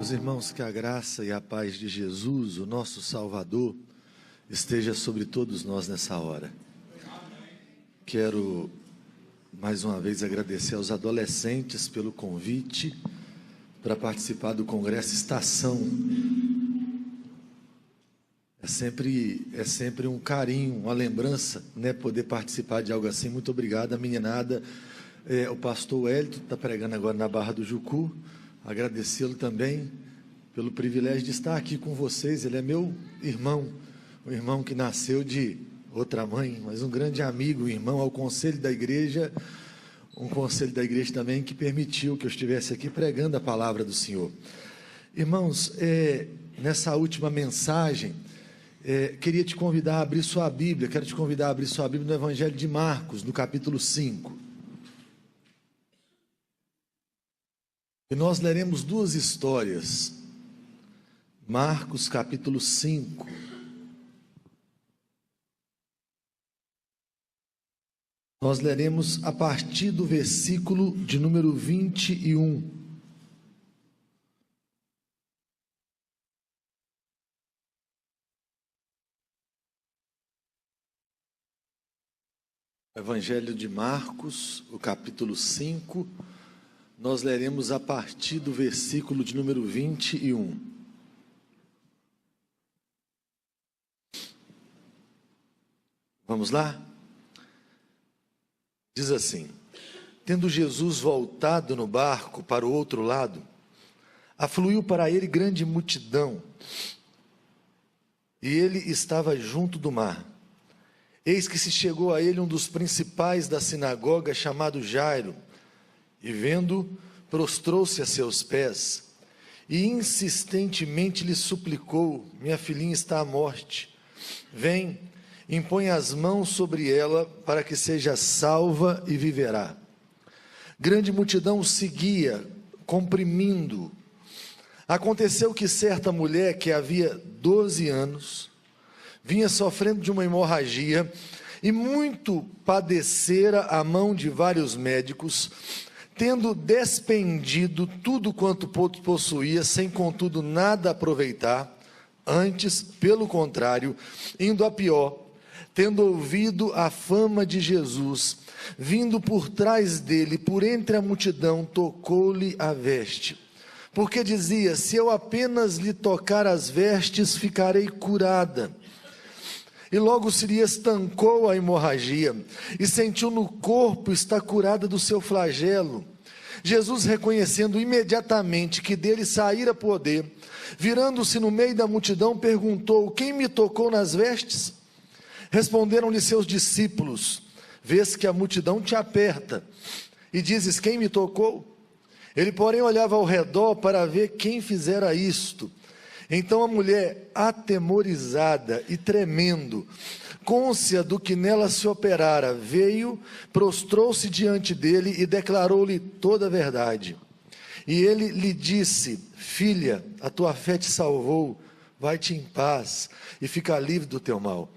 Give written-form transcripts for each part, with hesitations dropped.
Meus irmãos, que a graça e a paz de Jesus, o nosso Salvador, esteja sobre todos nós nessa hora. Quero mais uma vez agradecer aos adolescentes pelo convite para participar do Congresso Estação. É sempre um carinho, uma lembrança, né, poder participar de algo assim. Muito obrigado, a meninada. O pastor Wellington está pregando agora na Barra do Jucu. Agradecê-lo também pelo privilégio de estar aqui com vocês. Ele é meu irmão, um irmão que nasceu de outra mãe, mas um grande amigo, um irmão ao conselho da igreja, um conselho da igreja também que permitiu que eu estivesse aqui pregando a palavra do Senhor. Irmãos, nessa última mensagem, queria te convidar a abrir sua Bíblia, quero te convidar a abrir sua Bíblia no Evangelho de Marcos, no capítulo 5. E nós leremos duas histórias. Marcos capítulo 5. Nós leremos a partir do versículo de número 21. Evangelho de Marcos, o capítulo 5. Nós leremos a partir do versículo de número 21. Vamos lá? Diz assim: tendo Jesus voltado no barco para o outro lado, afluiu para ele grande multidão, e ele estava junto do mar. Eis que se chegou a ele um dos principais da sinagoga, chamado Jairo, e vendo, prostrou-se a seus pés, e insistentemente lhe suplicou: minha filhinha está à morte, vem, impõe as mãos sobre ela, para que seja salva e viverá. Grande multidão o seguia, comprimindo. Aconteceu que certa mulher, que havia 12 anos, vinha sofrendo de uma hemorragia, e muito padecera a mão de vários médicos, tendo despendido tudo quanto possuía, sem contudo nada aproveitar, antes, pelo contrário, indo a pior, tendo ouvido a fama de Jesus, vindo por trás dele, por entre a multidão, tocou-lhe a veste, porque dizia: se eu apenas lhe tocar as vestes, ficarei curada. E logo se lhe estancou a hemorragia, e sentiu no corpo estar curada do seu flagelo. Jesus, reconhecendo imediatamente que dele saíra poder, virando-se no meio da multidão, perguntou: quem me tocou nas vestes? Responderam-lhe seus discípulos: vês que a multidão te aperta, e dizes: quem me tocou? Ele, porém, olhava ao redor para ver quem fizera isto. Então a mulher, atemorizada e tremendo, cônscia do que nela se operara, veio, prostrou-se diante dele e declarou-lhe toda a verdade. E ele lhe disse: filha, a tua fé te salvou, vai-te em paz e fica livre do teu mal.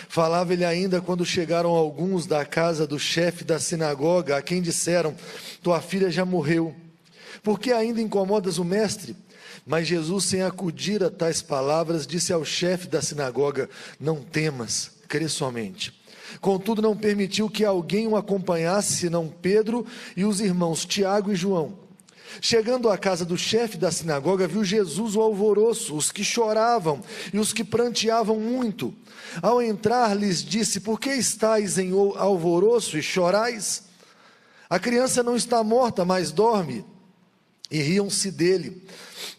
Falava ele ainda quando chegaram alguns da casa do chefe da sinagoga, a quem disseram: tua filha já morreu, por que ainda incomodas o mestre? Mas Jesus, sem acudir a tais palavras, disse ao chefe da sinagoga: não temas, crê somente. Contudo, não permitiu que alguém o acompanhasse, senão Pedro e os irmãos Tiago e João. Chegando à casa do chefe da sinagoga, viu Jesus o alvoroço, os que choravam e os que pranteavam muito. Ao entrar, lhes disse: por que estáis em alvoroço e chorais? A criança não está morta, mas dorme. E riam-se dele.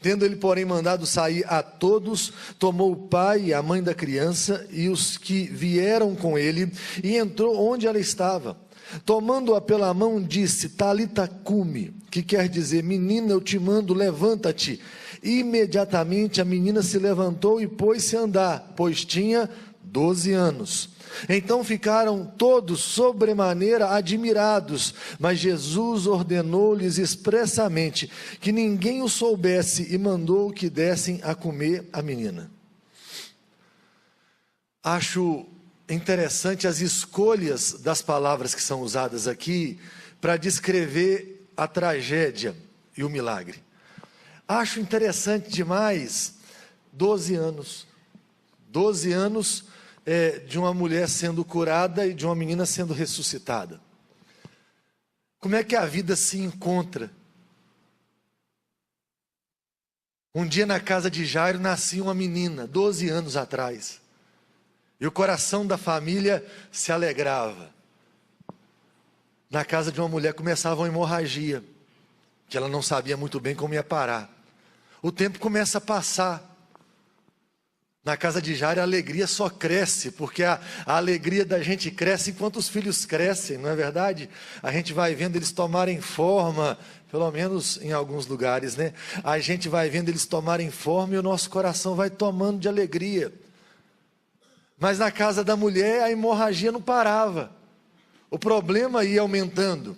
Tendo ele, porém, mandado sair a todos, tomou o pai e a mãe da criança e os que vieram com ele, e entrou onde ela estava. Tomando-a pela mão, disse: Talita cumi, que quer dizer: menina, eu te mando, levanta-te. Imediatamente a menina se levantou e pôs-se a andar, pois tinha 12 anos. Então ficaram todos sobremaneira admirados, mas Jesus ordenou-lhes expressamente que ninguém o soubesse, e mandou que dessem a comer a menina. Acho interessante as escolhas das palavras que são usadas aqui para descrever a tragédia e o milagre. Acho interessante demais, 12 anos. 12 anos de uma mulher sendo curada e de uma menina sendo ressuscitada. Como é que a vida se encontra? Um dia na casa de Jairo nascia uma menina, 12 anos atrás. E o coração da família se alegrava. Na casa de uma mulher começava uma hemorragia, que ela não sabia muito bem como ia parar. O tempo começa a passar. Na casa de Jairo a alegria só cresce, porque a alegria da gente cresce enquanto os filhos crescem, não é verdade? A gente vai vendo eles tomarem forma, pelo menos em alguns lugares, né? A gente vai vendo eles tomarem forma e o nosso coração vai tomando de alegria. Mas na casa da mulher a hemorragia não parava. O problema ia aumentando.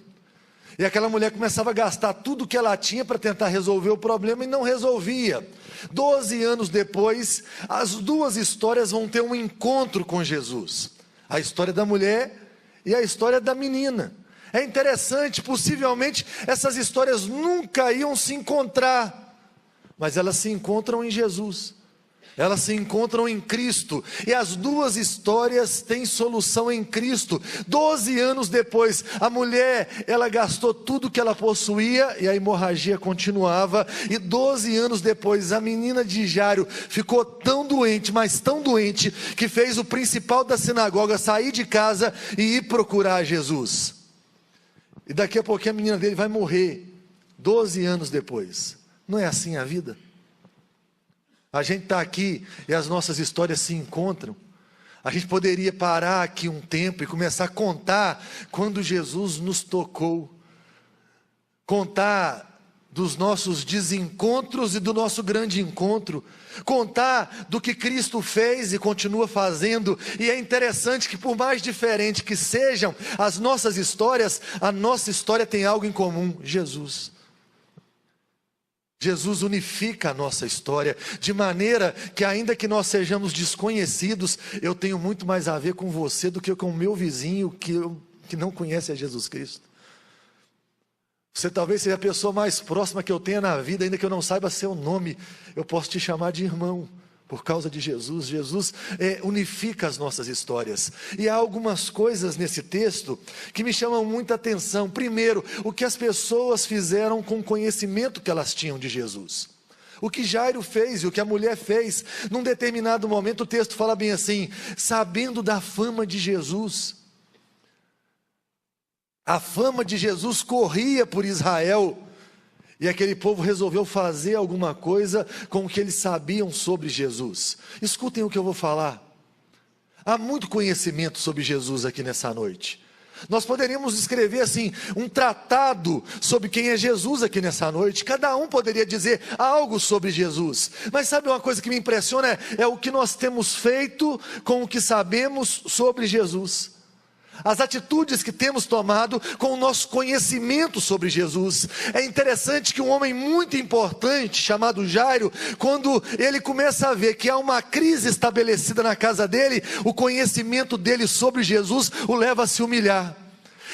E aquela mulher começava a gastar tudo que ela tinha para tentar resolver o problema e não resolvia. 12 anos depois, as duas histórias vão ter um encontro com Jesus. A história da mulher e a história da menina. É interessante, possivelmente essas histórias nunca iam se encontrar, mas elas se encontram em Jesus. Elas se encontram em Cristo, e as duas histórias têm solução em Cristo. 12 anos depois, a mulher, ela gastou tudo que ela possuía, e a hemorragia continuava, e 12 anos depois, a menina de Jairo ficou tão doente, mas tão doente, que fez o principal da sinagoga sair de casa e ir procurar Jesus. E daqui a pouquinho a menina dele vai morrer, 12 anos depois. Não é assim a vida? A gente está aqui e as nossas histórias se encontram. A gente poderia parar aqui um tempo e começar a contar quando Jesus nos tocou. Contar dos nossos desencontros e do nosso grande encontro. Contar do que Cristo fez e continua fazendo. E é interessante que, por mais diferente que sejam as nossas histórias, a nossa história tem algo em comum: Jesus. Jesus unifica a nossa história, de maneira que, ainda que nós sejamos desconhecidos, eu tenho muito mais a ver com você do que com o meu vizinho que não conhece a Jesus Cristo. Você talvez seja a pessoa mais próxima que eu tenha na vida, ainda que eu não saiba seu nome, eu posso te chamar de irmão, por causa de Jesus. Jesus unifica as nossas histórias. E há algumas coisas nesse texto que me chamam muita atenção. Primeiro, o que as pessoas fizeram com o conhecimento que elas tinham de Jesus. O que Jairo fez e o que a mulher fez. Num determinado momento o texto fala bem assim: sabendo da fama de Jesus. A fama de Jesus corria por Israel. E aquele povo resolveu fazer alguma coisa com o que eles sabiam sobre Jesus. Escutem o que eu vou falar. Há muito conhecimento sobre Jesus aqui nessa noite. Nós poderíamos escrever assim, um tratado sobre quem é Jesus aqui nessa noite. Cada um poderia dizer algo sobre Jesus. Mas sabe uma coisa que me impressiona? É o que nós temos feito com o que sabemos sobre Jesus. As atitudes que temos tomado com o nosso conhecimento sobre Jesus. É interessante que um homem muito importante, chamado Jairo, quando ele começa a ver que há uma crise estabelecida na casa dele, o conhecimento dele sobre Jesus o leva a se humilhar.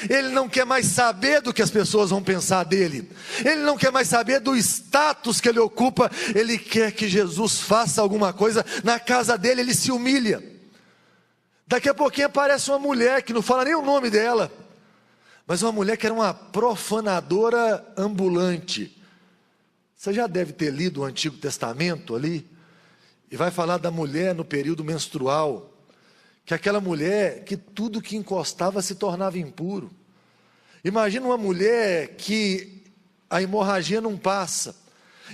Ele não quer mais saber do que as pessoas vão pensar dele. Ele não quer mais saber do status que ele ocupa. Ele quer que Jesus faça alguma coisa na casa dele. Ele se humilha. Daqui a pouquinho aparece uma mulher que não fala nem o nome dela, mas uma mulher que era uma profanadora ambulante. Você já deve ter lido o Antigo Testamento ali, e vai falar da mulher no período menstrual, que aquela mulher que tudo que encostava se tornava impuro. Imagina uma mulher que a hemorragia não passa.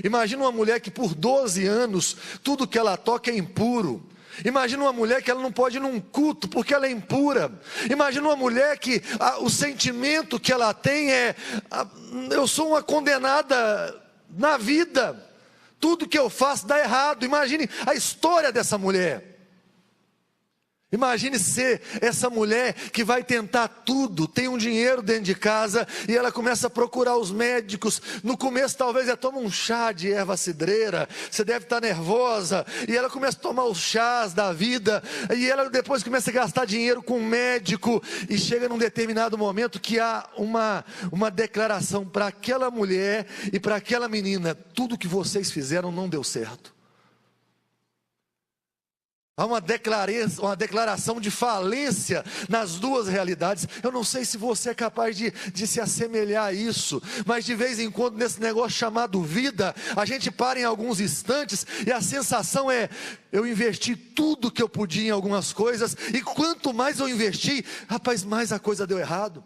Imagina uma mulher que por 12 anos tudo que ela toca é impuro. Imagina uma mulher que ela não pode ir num culto porque ela é impura. Imagina uma mulher que o sentimento que ela tem é: eu sou uma condenada na vida, tudo que eu faço dá errado. Imagine a história dessa mulher. Imagine ser essa mulher que vai tentar tudo, tem um dinheiro dentro de casa e ela começa a procurar os médicos. No começo talvez ela toma um chá de erva cidreira, você deve estar nervosa, e ela começa a tomar os chás da vida, e ela depois começa a gastar dinheiro com um médico, e chega num determinado momento que há uma declaração para aquela mulher e para aquela menina: tudo que vocês fizeram não deu certo. Há uma declaração de falência nas duas realidades. Eu não sei se você é capaz de se assemelhar a isso, mas de vez em quando, nesse negócio chamado vida, a gente para em alguns instantes e a sensação é: eu investi tudo que eu podia em algumas coisas, e quanto mais eu investi, rapaz, mais a coisa deu errado.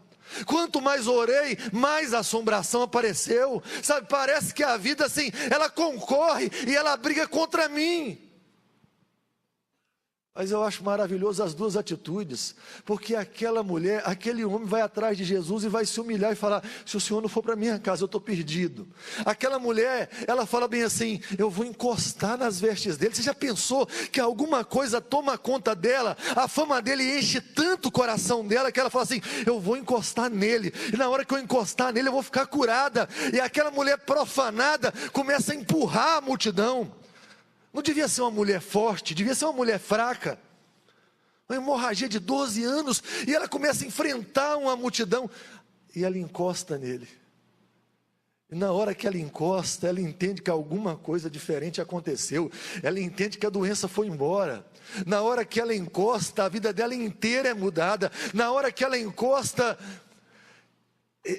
Quanto mais orei, mais assombração apareceu. Sabe, parece que a vida assim, ela concorre e ela briga contra mim. Mas eu acho maravilhoso as duas atitudes, porque aquela mulher, aquele homem vai atrás de Jesus e vai se humilhar e falar: se o Senhor não for para minha casa, eu estou perdido. Aquela mulher, ela fala bem assim: eu vou encostar nas vestes dele. Você já pensou que alguma coisa toma conta dela? A fama dele enche tanto o coração dela, que ela fala assim: eu vou encostar nele, e na hora que eu encostar nele, eu vou ficar curada. E aquela mulher profanada começa a empurrar a multidão. Não devia ser uma mulher forte, devia ser uma mulher fraca. Uma hemorragia de 12 anos, e ela começa a enfrentar uma multidão, e ela encosta nele. E na hora que ela encosta, ela entende que alguma coisa diferente aconteceu. Ela entende que a doença foi embora. Na hora que ela encosta, a vida dela inteira é mudada. Na hora que ela encosta,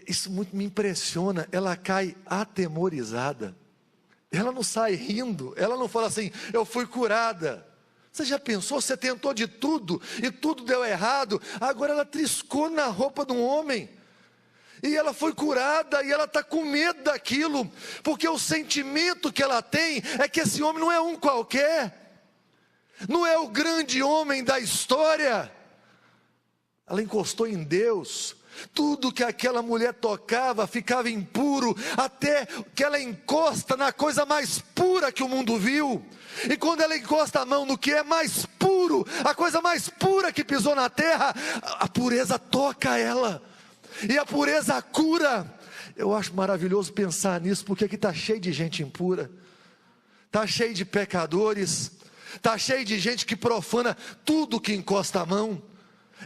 isso muito me impressiona, ela cai atemorizada. Ela não sai rindo, ela não fala assim: eu fui curada. Você já pensou, você tentou de tudo e tudo deu errado, agora ela triscou na roupa de um homem, e ela foi curada, e ela está com medo daquilo, porque o sentimento que ela tem é que esse homem não é um qualquer, não é o grande homem da história. Ela encostou em Deus. Tudo que aquela mulher tocava ficava impuro, até que ela encosta na coisa mais pura que o mundo viu. E quando ela encosta a mão no que é mais puro, a coisa mais pura que pisou na terra, a pureza toca ela, e a pureza cura. Eu acho maravilhoso pensar nisso, porque aqui está cheio de gente impura, está cheio de pecadores, está cheio de gente que profana tudo que encosta a mão.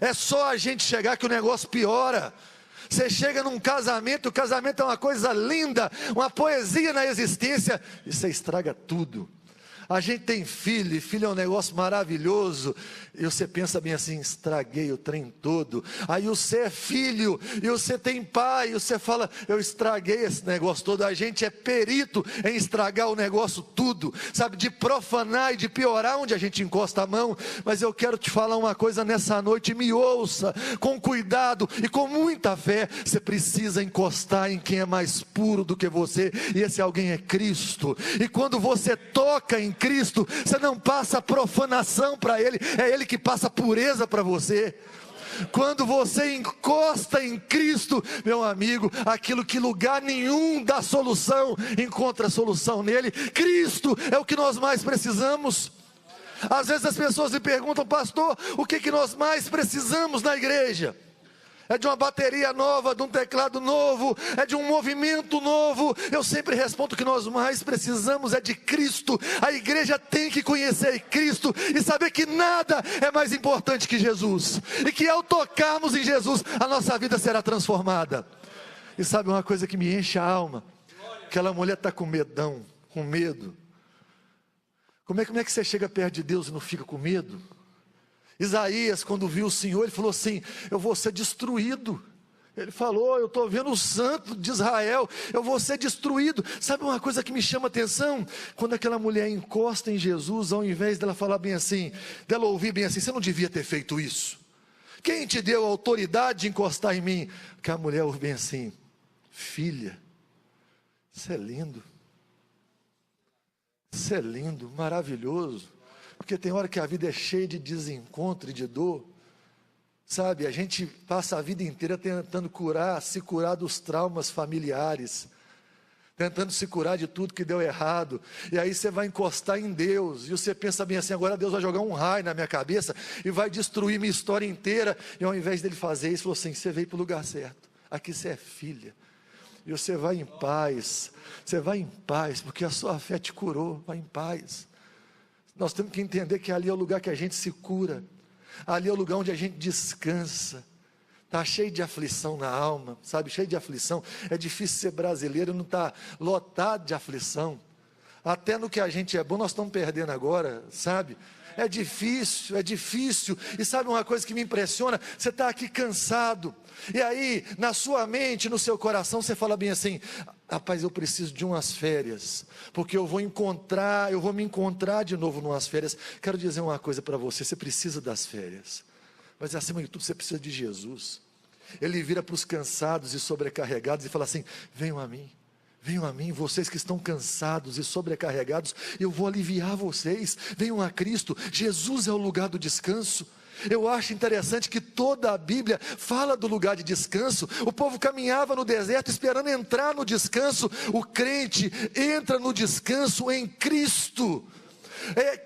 É só a gente chegar que o negócio piora. Você chega num casamento, o casamento é uma coisa linda, uma poesia na existência, e você estraga tudo. A gente tem filho, e filho é um negócio maravilhoso, e você pensa bem assim: estraguei o trem todo. Aí você é filho, e você tem pai, e você fala: eu estraguei esse negócio todo. A gente é perito em estragar o negócio tudo, sabe, de profanar e de piorar onde a gente encosta a mão. Mas eu quero te falar uma coisa nessa noite, me ouça com cuidado e com muita fé. Você precisa encostar em quem é mais puro do que você, e esse alguém é Cristo. E quando você toca em Cristo, você não passa profanação para Ele, é Ele que passa pureza para você. Quando você encosta em Cristo, meu amigo, aquilo que lugar nenhum dá solução, encontra solução nele. Cristo é o que nós mais precisamos. Às vezes as pessoas me perguntam: pastor, o que nós mais precisamos na igreja? É de uma bateria nova, de um teclado novo, é de um movimento novo. Eu sempre respondo que nós mais precisamos é de Cristo. A igreja tem que conhecer Cristo e saber que nada é mais importante que Jesus, e que ao tocarmos em Jesus, a nossa vida será transformada. E sabe uma coisa que me enche a alma? Aquela mulher está com medão, com medo. Como é que você chega perto de Deus e não fica com medo? Isaías, quando viu o Senhor, ele falou assim: eu vou ser destruído. Ele falou: eu estou vendo o santo de Israel, eu vou ser destruído. Sabe uma coisa que me chama a atenção? Quando aquela mulher encosta em Jesus, ao invés dela falar bem assim, dela ouvir bem assim: você não devia ter feito isso. Quem te deu a autoridade de encostar em mim? Que a mulher ouve bem assim: filha, isso é lindo. Isso é lindo, maravilhoso. Porque tem hora que a vida é cheia de desencontro e de dor, sabe? A gente passa a vida inteira tentando se curar dos traumas familiares, tentando se curar de tudo que deu errado, e aí você vai encostar em Deus, e você pensa bem assim, agora Deus vai jogar um raio na minha cabeça, e vai destruir minha história inteira, e ao invés dele fazer isso, falou assim, você veio para o lugar certo, aqui você é filha, e você vai em paz, porque a sua fé te curou, vai em paz. Nós temos que entender que ali é o lugar que a gente se cura, ali é o lugar onde a gente descansa. Está cheio de aflição na alma, sabe, cheio de aflição, é difícil ser brasileiro, não está lotado de aflição, até no que a gente é bom, nós estamos perdendo agora, sabe, é difícil, e sabe uma coisa que me impressiona, você está aqui cansado, e aí, na sua mente, no seu coração, você fala bem assim, rapaz, eu preciso de umas férias, porque eu vou me encontrar de novo numas férias. Quero dizer uma coisa para você, você precisa das férias, mas acima de tudo você precisa de Jesus. Ele vira para os cansados e sobrecarregados e fala assim, venham a mim, vocês que estão cansados e sobrecarregados, eu vou aliviar vocês, venham a Cristo, Jesus é o lugar do descanso. Eu acho interessante que toda a Bíblia fala do lugar de descanso. O povo caminhava no deserto esperando entrar no descanso, o crente entra no descanso em Cristo.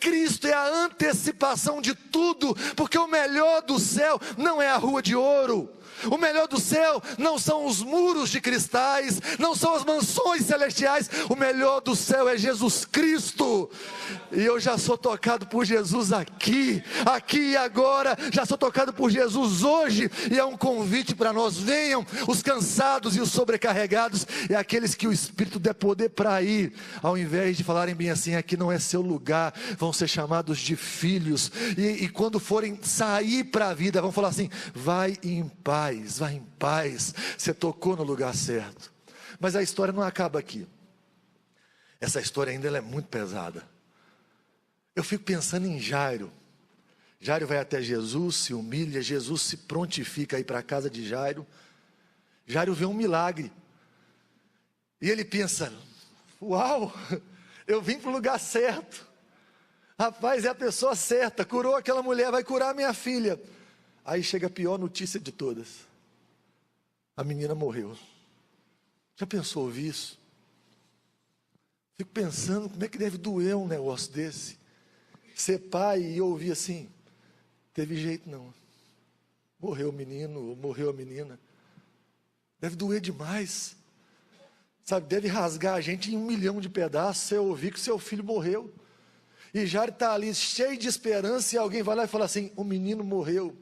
Cristo é a antecipação de tudo, porque o melhor do céu não é a rua de ouro, o melhor do céu não são os muros de cristais, não são as mansões celestiais, o melhor do céu é Jesus Cristo, e eu já sou tocado por Jesus aqui e agora, já sou tocado por Jesus hoje, e é um convite para nós, venham os cansados e os sobrecarregados, e aqueles que o Espírito der poder para ir, ao invés de falarem bem assim, aqui não é seu lugar, vão ser chamados de filhos, e quando forem sair para a vida, vão falar assim, vai em paz, você tocou no lugar certo. Mas a história não acaba aqui, essa história ainda ela é muito pesada. Eu fico pensando em Jairo vai até Jesus, se humilha, Jesus se prontifica a ir para a casa de Jairo vê um milagre, e ele pensa, uau, eu vim para o lugar certo, rapaz, é a pessoa certa, curou aquela mulher, vai curar a minha filha. Aí chega a pior notícia de todas, a menina morreu. Já pensou ouvir isso? Fico pensando, como é que deve doer um negócio desse, ser pai e ouvir assim, teve jeito não, morreu o menino, morreu a menina, deve doer demais, sabe, deve rasgar a gente em 1 milhão de pedaços, você ouvir que seu filho morreu, e Jairo está ali cheio de esperança, e alguém vai lá e fala assim, o menino morreu.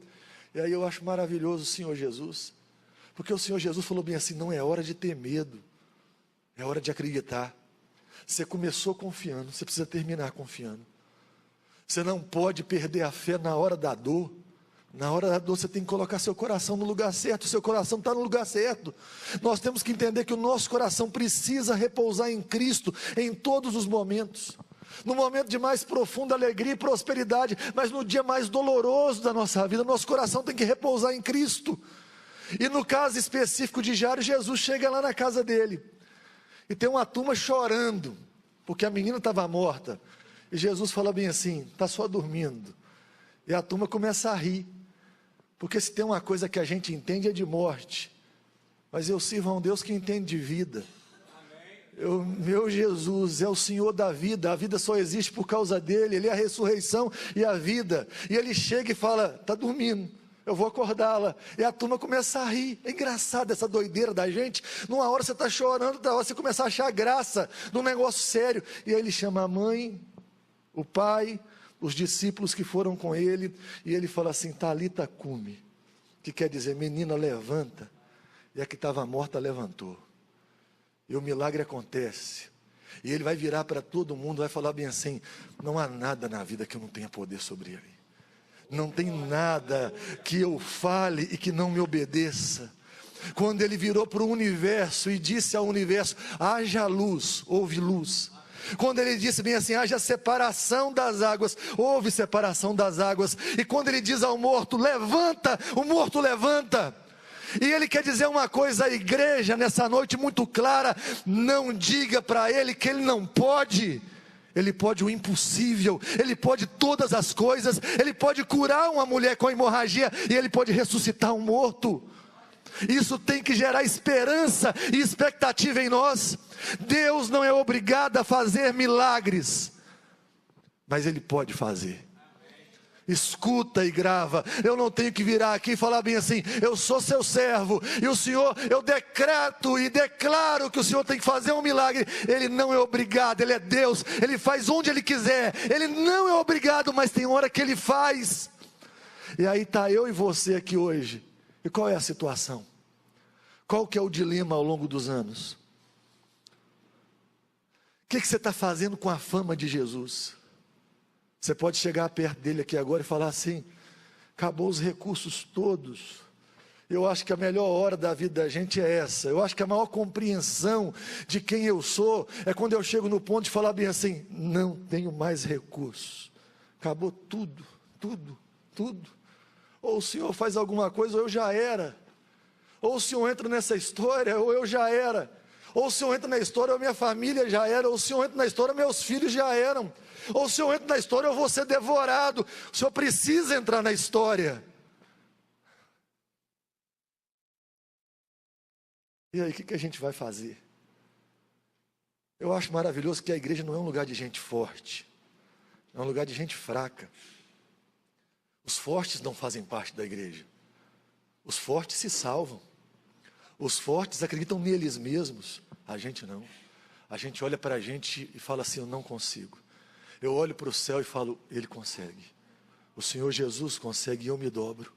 E aí eu acho maravilhoso o Senhor Jesus, porque o Senhor Jesus falou bem assim, não é hora de ter medo, é hora de acreditar. Você começou confiando, você precisa terminar confiando. Você não pode perder a fé na hora da dor. Na hora da dor você tem que colocar seu coração no lugar certo, seu coração está no lugar certo. Nós temos que entender que o nosso coração precisa repousar em Cristo, em todos os momentos. No momento de mais profunda alegria e prosperidade, mas no dia mais doloroso da nossa vida, nosso coração tem que repousar em Cristo. E no caso específico de Jairo, Jesus chega lá na casa dele, e tem uma turma chorando, porque a menina estava morta, e Jesus fala bem assim, está só dormindo, e a turma começa a rir, porque se tem uma coisa que a gente entende é de morte, mas eu sirvo a um Deus que entende de vida. Meu Jesus é o Senhor da vida, a vida só existe por causa dele, ele é a ressurreição e a vida, e ele chega e fala, está dormindo, eu vou acordá-la, e a turma começa a rir. É engraçado essa doideira da gente, numa hora você está chorando, outra hora você começa a achar graça num negócio sério, e aí ele chama a mãe, o pai, os discípulos que foram com ele, e ele fala assim, Talita cumi, que quer dizer, menina levanta, e a que estava morta levantou. E o milagre acontece, e ele vai virar para todo mundo, vai falar bem assim, não há nada na vida que eu não tenha poder sobre ele, não tem nada que eu fale e que não me obedeça. Quando ele virou para o universo e disse ao universo, haja luz, houve luz. Quando ele disse bem assim, haja separação das águas, houve separação das águas. E quando ele diz ao morto, levanta, o morto levanta. E ele quer dizer uma coisa à igreja nessa noite muito clara, não diga para ele que ele não pode. Ele pode o impossível, ele pode todas as coisas, ele pode curar uma mulher com hemorragia, e ele pode ressuscitar um morto. Isso tem que gerar esperança e expectativa em nós. Deus não é obrigado a fazer milagres, mas Ele pode fazer. Escuta e grava. Eu não tenho que virar aqui e falar bem assim: eu sou seu servo, e o Senhor, eu decreto e declaro que o Senhor tem que fazer um milagre. Ele não é obrigado, Ele é Deus, Ele faz onde Ele quiser. Ele não é obrigado, mas tem hora que Ele faz. E aí está eu e você aqui hoje. E qual é a situação? Qual que é o dilema ao longo dos anos? O que você está fazendo com a fama de Jesus? Você pode chegar perto dele aqui agora e falar assim: acabou os recursos todos. Eu acho que a melhor hora da vida da gente é essa. Eu acho que a maior compreensão de quem eu sou é quando eu chego no ponto de falar bem assim: não tenho mais recursos. Acabou tudo, tudo, tudo. Ou o Senhor faz alguma coisa ou eu já era. Ou o Senhor entra nessa história ou eu já era. Ou o Senhor entra na história ou minha família já era. Ou o Senhor entra na história ou meus filhos já eram. Ou se eu entro na história, eu vou ser devorado. O Senhor precisa entrar na história. E aí, o que a gente vai fazer? Eu acho maravilhoso que a igreja não é um lugar de gente forte, é um lugar de gente fraca. Os fortes não fazem parte da igreja. Os fortes se salvam. Os fortes acreditam neles mesmos. A gente não. A gente olha para a gente e fala assim: eu não consigo. Eu olho para o céu e falo: Ele consegue. O Senhor Jesus consegue e eu me dobro.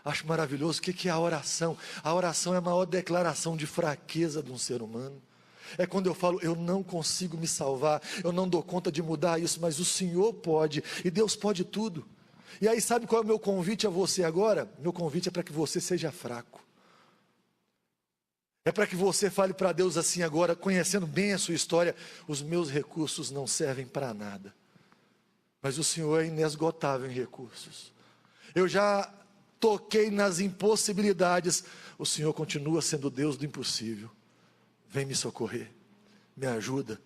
Acho maravilhoso. O que é a oração? A oração é a maior declaração de fraqueza de um ser humano. É quando eu falo: eu não consigo me salvar, eu não dou conta de mudar isso, mas o Senhor pode, e Deus pode tudo. E aí, sabe qual é o meu convite a você agora? Meu convite é para que você seja fraco. É para que você fale para Deus assim agora, conhecendo bem a sua história: os meus recursos não servem para nada, mas o Senhor é inesgotável em recursos. Eu já toquei nas impossibilidades, o Senhor continua sendo Deus do impossível. Vem me socorrer, me ajuda.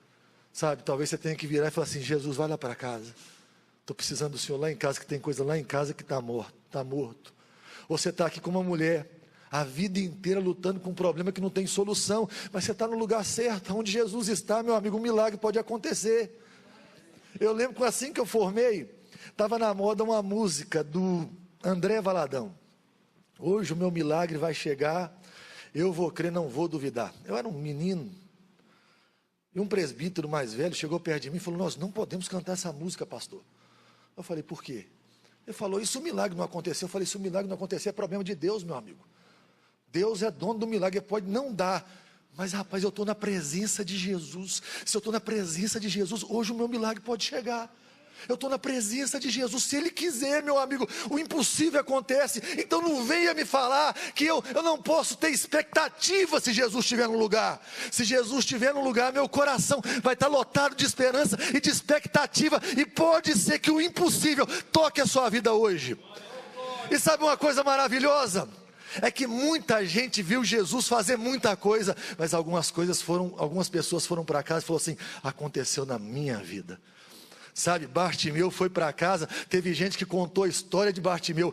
Sabe, talvez você tenha que virar e falar assim: Jesus, vai lá para casa. Estou precisando do Senhor lá em casa, que tem coisa lá em casa que está morto. Ou você está aqui com uma mulher, a vida inteira lutando com um problema que não tem solução, mas você está no lugar certo, onde Jesus está, meu amigo, um milagre pode acontecer. Eu lembro que assim que eu formei, estava na moda uma música do André Valadão: hoje o meu milagre vai chegar, eu vou crer, não vou duvidar. Eu era um menino, e um presbítero mais velho chegou perto de mim e falou: nós não podemos cantar essa música, pastor. Eu falei: por quê? Ele falou: isso o milagre não aconteceu. Eu falei: se o milagre não acontecer, é problema de Deus, meu amigo. Deus é dono do milagre, ele pode não dar, mas rapaz, eu estou na presença de Jesus. Se eu estou na presença de Jesus, hoje o meu milagre pode chegar. Eu estou na presença de Jesus. Se Ele quiser, meu amigo, o impossível acontece. Então não venha me falar que eu não posso ter expectativa se Jesus estiver no lugar. Se Jesus estiver no lugar, meu coração vai estar lotado de esperança e de expectativa. E pode ser que o impossível toque a sua vida hoje. E sabe uma coisa maravilhosa? É que muita gente viu Jesus fazer muita coisa, mas algumas pessoas foram para casa e falaram assim: aconteceu na minha vida. Sabe, Bartimeu foi para casa, teve gente que contou a história de Bartimeu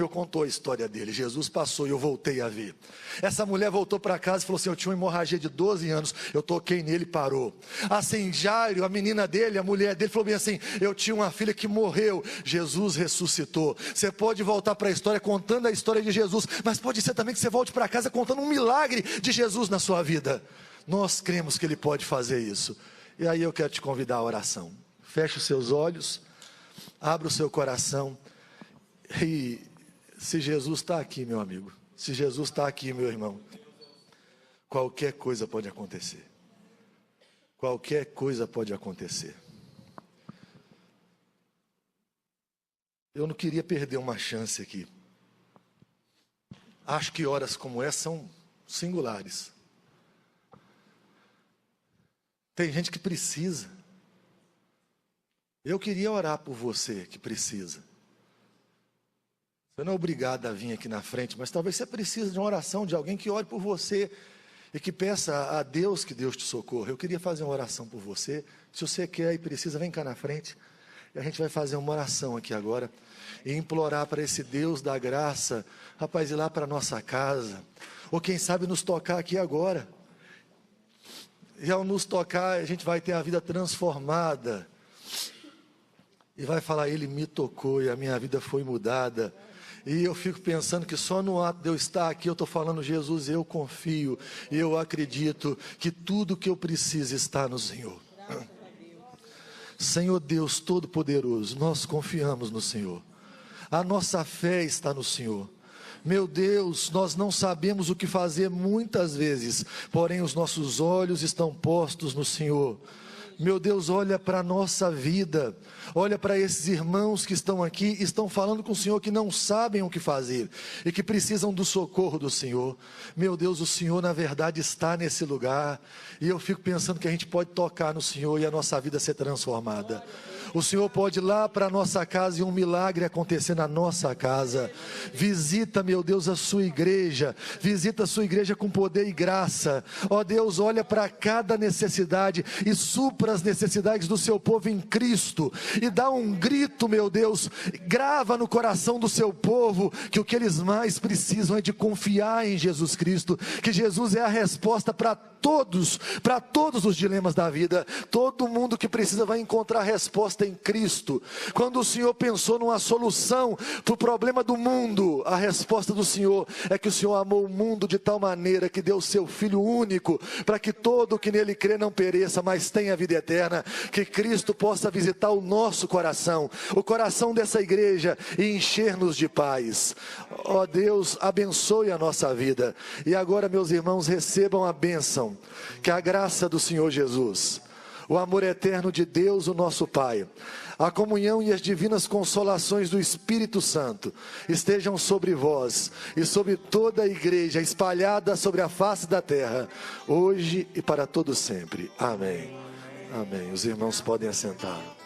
contou a história dele, Jesus passou e eu voltei a ver. Essa mulher voltou para casa e falou assim: eu tinha uma hemorragia de 12 anos, eu toquei nele e parou. Assim, Jairo, a menina dele, a mulher dele, falou bem assim: eu tinha uma filha que morreu, Jesus ressuscitou. Você pode voltar para a história contando a história de Jesus, mas pode ser também que você volte para casa contando um milagre de Jesus na sua vida. Nós cremos que Ele pode fazer isso. E aí eu quero te convidar à oração. Feche os seus olhos, abra o seu coração, e se Jesus está aqui, meu amigo, se Jesus está aqui, meu irmão, qualquer coisa pode acontecer. Qualquer coisa pode acontecer. Eu não queria perder uma chance aqui. Acho que horas como essa são singulares. Tem gente que precisa. Eu queria orar por você que precisa. Você não é obrigado a vir aqui na frente, mas talvez você precise de uma oração de alguém que ore por você e que peça a Deus que Deus te socorra. Eu queria fazer uma oração por você. Se você quer e precisa, vem cá na frente. A gente vai fazer uma oração aqui agora e implorar para esse Deus da graça, rapaz, ir lá para a nossa casa, ou quem sabe nos tocar aqui agora. E ao nos tocar, a gente vai ter a vida transformada. E vai falar, Ele me tocou e a minha vida foi mudada. E eu fico pensando que só no ato de eu estar aqui, eu estou falando, Jesus, eu confio, eu acredito que tudo que eu preciso está no Senhor. Senhor Deus Todo-Poderoso, nós confiamos no Senhor. A nossa fé está no Senhor. Meu Deus, nós não sabemos o que fazer muitas vezes, porém os nossos olhos estão postos no Senhor. Meu Deus, olha para a nossa vida, olha para esses irmãos que estão aqui, estão falando com o Senhor que não sabem o que fazer e que precisam do socorro do Senhor. Meu Deus, o Senhor na verdade está nesse lugar e eu fico pensando que a gente pode tocar no Senhor e a nossa vida ser transformada. O Senhor pode ir lá para a nossa casa e um milagre acontecer na nossa casa. Visita, meu Deus, a sua igreja. Visita a sua igreja com poder e graça. Ó Deus, olha para cada necessidade e supra as necessidades do seu povo em Cristo. E dá um grito, meu Deus, grava no coração do seu povo que o que eles mais precisam é de confiar em Jesus Cristo. Que Jesus é a resposta para todos os dilemas da vida. Todo mundo que precisa vai encontrar resposta em Cristo. Quando o Senhor pensou numa solução para o problema do mundo, a resposta do Senhor é que o Senhor amou o mundo de tal maneira que deu o seu Filho único, para que todo que nele crê não pereça, mas tenha vida eterna. Que Cristo possa visitar o nosso coração, o coração dessa igreja, e encher-nos de paz. Ó Deus, abençoe a nossa vida. E agora, meus irmãos, recebam a bênção, que a graça do Senhor Jesus, o amor eterno de Deus, o nosso Pai, a comunhão e as divinas consolações do Espírito Santo estejam sobre vós e sobre toda a igreja espalhada sobre a face da terra, hoje e para todo sempre. Amém. Amém. Os irmãos podem assentar.